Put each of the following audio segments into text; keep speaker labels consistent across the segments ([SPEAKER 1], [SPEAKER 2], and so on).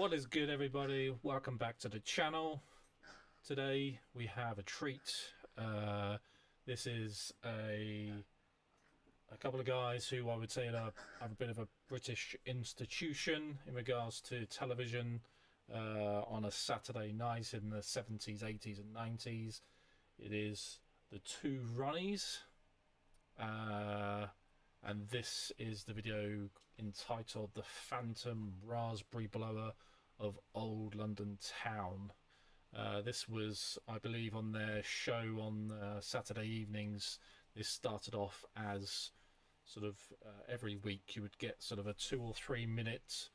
[SPEAKER 1] What is good, everybody? Welcome back to the channel. Today we have a treat. This is a couple of guys who I would say are a bit of a British institution in regards to television on a Saturday night in the 70s, 80s and 90s. It is the two Ronnies. And this is the video entitled The Phantom Raspberry Blower of Old London Town. This was, I believe, on their show on Saturday evenings. This started off as sort of every week you would get sort of a 2 or 3 minute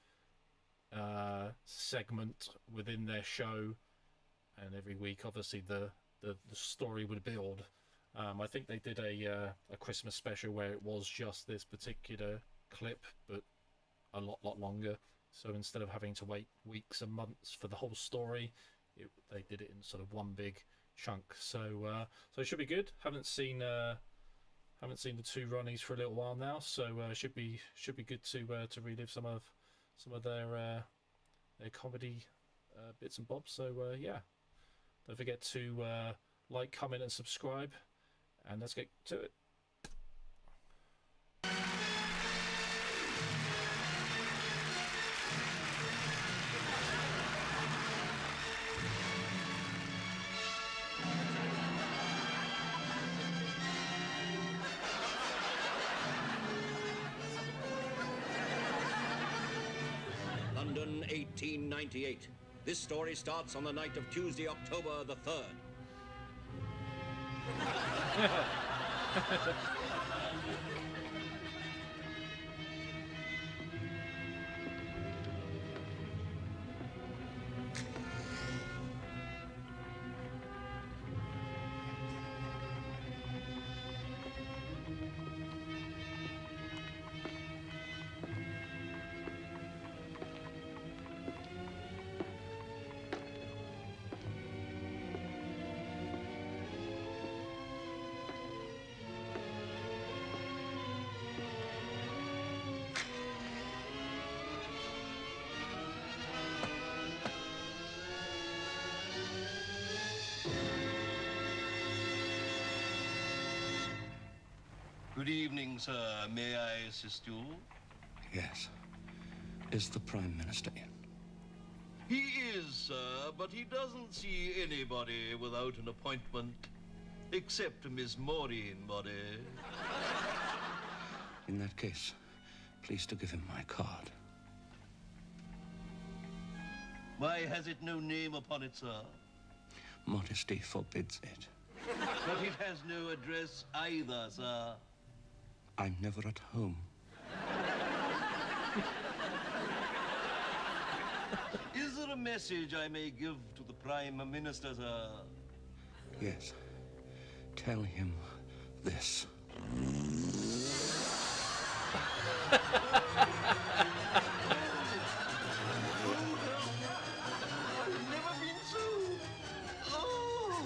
[SPEAKER 1] segment within their show, and every week obviously the story would build. I think they did a Christmas special where it was just this particular clip, but a lot longer. So instead of having to wait weeks and months for the whole story, they did it in sort of one big chunk. So it should be good. Haven't seen the two Ronnies for a little while now, so should be good to relive some of their comedy bits and bobs. So yeah, don't forget to like, comment, and subscribe. And let's get to it.
[SPEAKER 2] London, 1898. This story starts on the night of Tuesday, October the 3rd.
[SPEAKER 3] Good evening, sir. May I assist you?
[SPEAKER 4] Yes. Is the Prime Minister in?
[SPEAKER 3] He is, sir, but he doesn't see anybody without an appointment. Except Miss Maureen Body.
[SPEAKER 4] In that case, please to give him my card.
[SPEAKER 3] Why has it no name upon it, sir?
[SPEAKER 4] Modesty forbids it.
[SPEAKER 3] But it has no address either, sir.
[SPEAKER 4] I'm never at home.
[SPEAKER 3] Is there a message I may give to the Prime Minister, sir?
[SPEAKER 4] Yes. Tell him this.
[SPEAKER 3] I've never been so... Oh!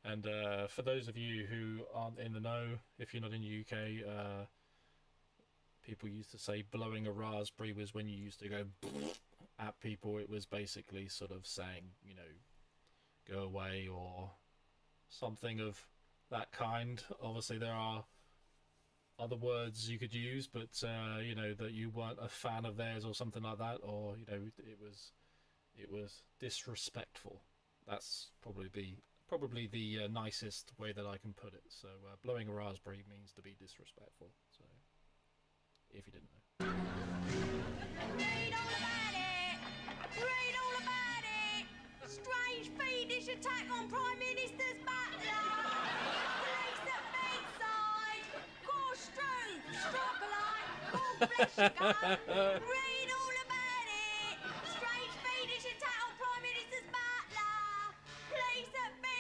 [SPEAKER 1] And for those of you who aren't in the know, if you're not in the UK, people used to say blowing a raspberry was when you used to go at people. It was basically sort of saying, you know, go away or something of that kind. Obviously there are other words you could use, but you know, that you weren't a fan of theirs or something like that, or you know, it was disrespectful. That's probably the nicest way that I can put it. So blowing a raspberry means to be disrespectful. So if you didn't know.
[SPEAKER 5] Read all about it! Read all about it! Strange fiendish attack on Prime Minister's butler! Police at bedside! Gorse stroke alight! God bless you, guys! Read all about it! Strange fiendish attack on Prime Minister's butler! Police at bedside!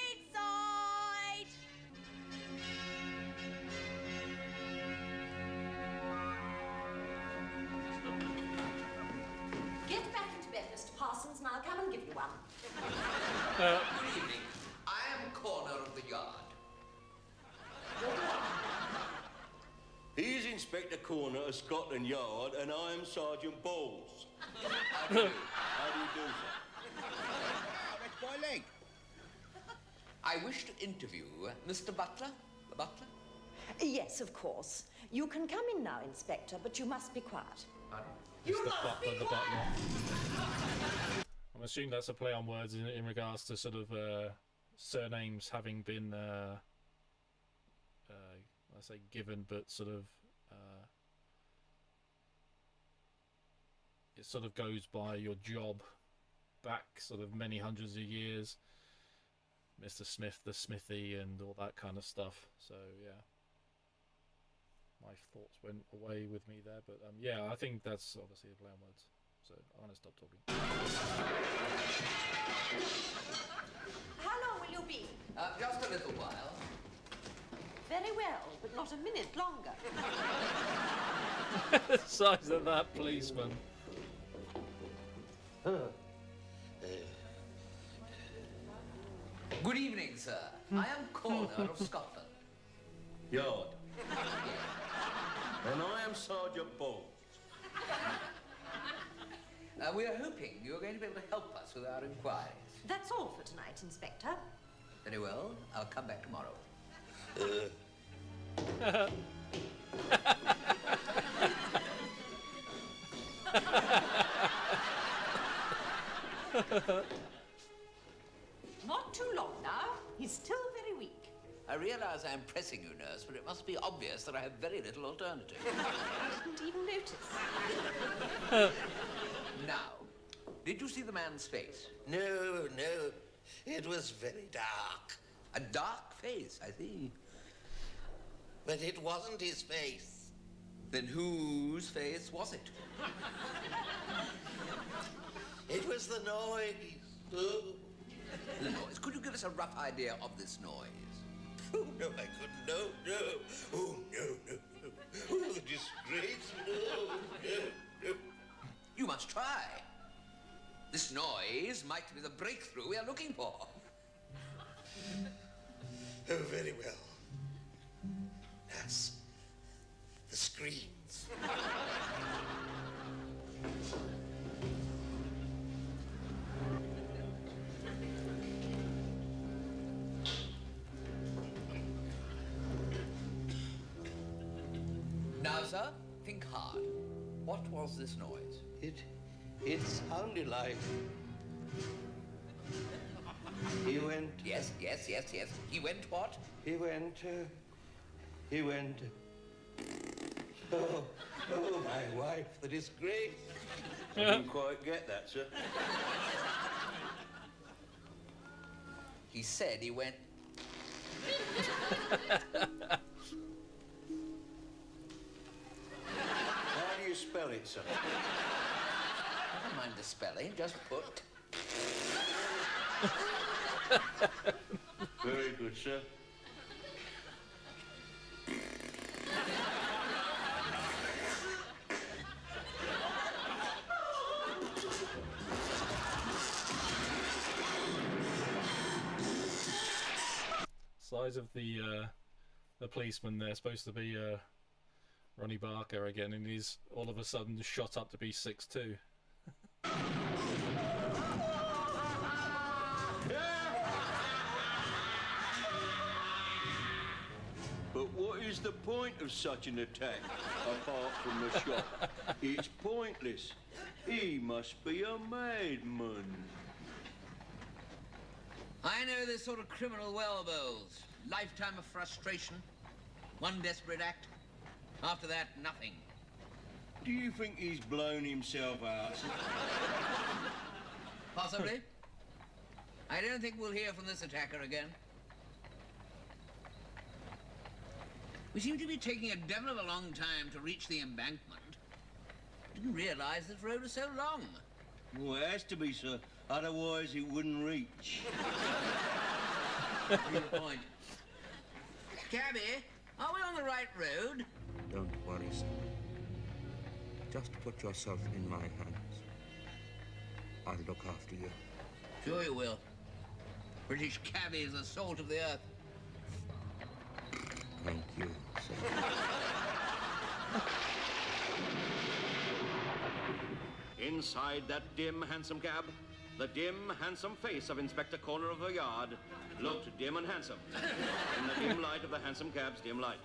[SPEAKER 6] Get back into bed, Mr. Parsons, and I'll come and give you one.
[SPEAKER 7] Good evening. I am corner of the yard.
[SPEAKER 3] corner of Scotland Yard, and I am Sergeant Balls. How do you do, sir?
[SPEAKER 7] That's my leg. I wish to interview Mr. Butler. The butler?
[SPEAKER 6] Yes, of course. You can come in now, Inspector, but you must be quiet.
[SPEAKER 1] It's the butler, the butler. I'm assuming that's a play on words in regards to sort of surnames having been, I say given, but sort of it sort of goes by your job back sort of many hundreds of years. Mr. Smith, the Smithy, and all that kind of stuff. So yeah, my thoughts went away with me there, but yeah, I think that's obviously a play on words. So I'm gonna stop talking.
[SPEAKER 6] How long will you be?
[SPEAKER 7] Just a little while.
[SPEAKER 6] Very well, but not a minute longer.
[SPEAKER 1] The size of that policeman.
[SPEAKER 7] Good evening, sir. I am Corner of Scotland.
[SPEAKER 3] Yard. And I am Sergeant Balls.
[SPEAKER 7] We are hoping you're going to be able to help us with our inquiries.
[SPEAKER 6] That's all for tonight, Inspector.
[SPEAKER 7] Very well. I'll come back tomorrow.
[SPEAKER 6] Not too long now. He's still very weak.
[SPEAKER 7] I realize I'm pressing you, nurse, but it must be obvious that I have very little alternative.
[SPEAKER 6] I didn't even notice.
[SPEAKER 7] Now, did you see the man's face?
[SPEAKER 8] No, no. It was very dark.
[SPEAKER 7] A dark face, I see.
[SPEAKER 8] But it wasn't his face.
[SPEAKER 7] Then whose face was it?
[SPEAKER 8] It was the noise. Oh.
[SPEAKER 7] The noise. Could you give us a rough idea of this noise?
[SPEAKER 8] Oh, no, I couldn't. No, no. Oh, no, no, no. Oh, the disgrace. No, no, no.
[SPEAKER 7] You must try. This noise might be the breakthrough we are looking for.
[SPEAKER 8] Oh, very well. That's the screams.
[SPEAKER 7] Now, sir, think hard. What was this noise?
[SPEAKER 8] It sounded like he went.
[SPEAKER 7] Yes. He went what?
[SPEAKER 8] He went. Oh, my wife, the disgrace.
[SPEAKER 3] I didn't quite get that, sir.
[SPEAKER 7] He said he went.
[SPEAKER 3] How do you spell it, sir?
[SPEAKER 7] Never mind the spelling, just put.
[SPEAKER 3] Very good, sir.
[SPEAKER 1] Size of the policeman there, supposed to be Ronnie Barker again, and he's all of a sudden shot up to be 6'2".
[SPEAKER 3] But what is the point of such an attack, apart from the shot? It's pointless. He must be a madman.
[SPEAKER 7] I know this sort of criminal well, Bowles. Lifetime of frustration. One desperate act. After that, nothing.
[SPEAKER 3] Do you think he's blown himself out, sir?
[SPEAKER 7] Possibly. I don't think we'll hear from this attacker again. We seem to be taking a devil of a long time to reach the embankment. Didn't realize this road is so long.
[SPEAKER 3] Well, it has to be, sir. Otherwise, it wouldn't reach.
[SPEAKER 7] Good point. Cabby, are we on the right road?
[SPEAKER 4] Don't worry, sir. Just put yourself in my hands. I'll look after you.
[SPEAKER 7] Sure you will. British cabby is the salt of the earth.
[SPEAKER 4] Thank you, sir.
[SPEAKER 2] Inside that dim, handsome cab, the dim, handsome face of Inspector Corner of the Yard looked dim and handsome in the dim light of the handsome cab's dim light.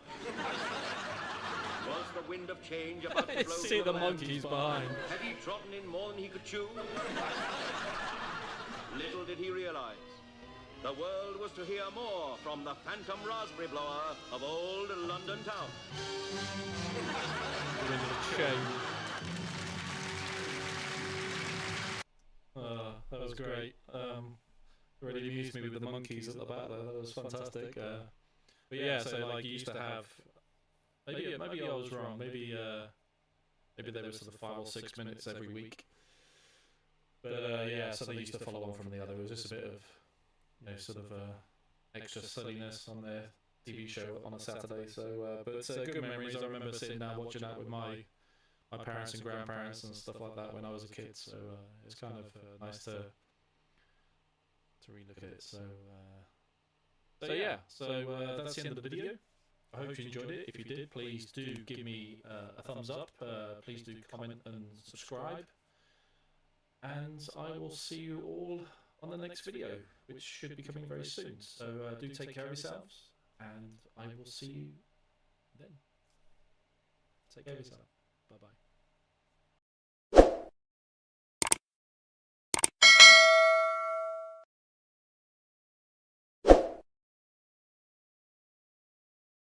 [SPEAKER 2] Was the wind of change about to blow
[SPEAKER 1] See
[SPEAKER 2] through
[SPEAKER 1] the
[SPEAKER 2] man?
[SPEAKER 1] monkeys behind.
[SPEAKER 2] Had he trodden in more than he could chew? Little did he realize, the world was to hear more from the phantom raspberry blower of old London town.
[SPEAKER 1] The wind of change. That was great. Really amused me with the monkeys at the back there. That was fantastic. But yeah, so like you used to have. Maybe I was wrong. Maybe there was sort of 5 or 6 minutes every week. But yeah, so they used to follow on from the other. It was just a bit of, sort of extra silliness on their TV show on a Saturday. So, but good memories. I remember sitting down watching that with my parents and grandparents and stuff like that when I was a kid. So it's kind of nice to relook at it. So yeah, so that's the end of the video. I hope you enjoyed it. If you did, please do give me a thumbs up. Please do comment and subscribe. And I will see you all on the next video, which should be coming very soon. So do take care of yourselves, and I will see you then. Take care of yourself. Bye-bye.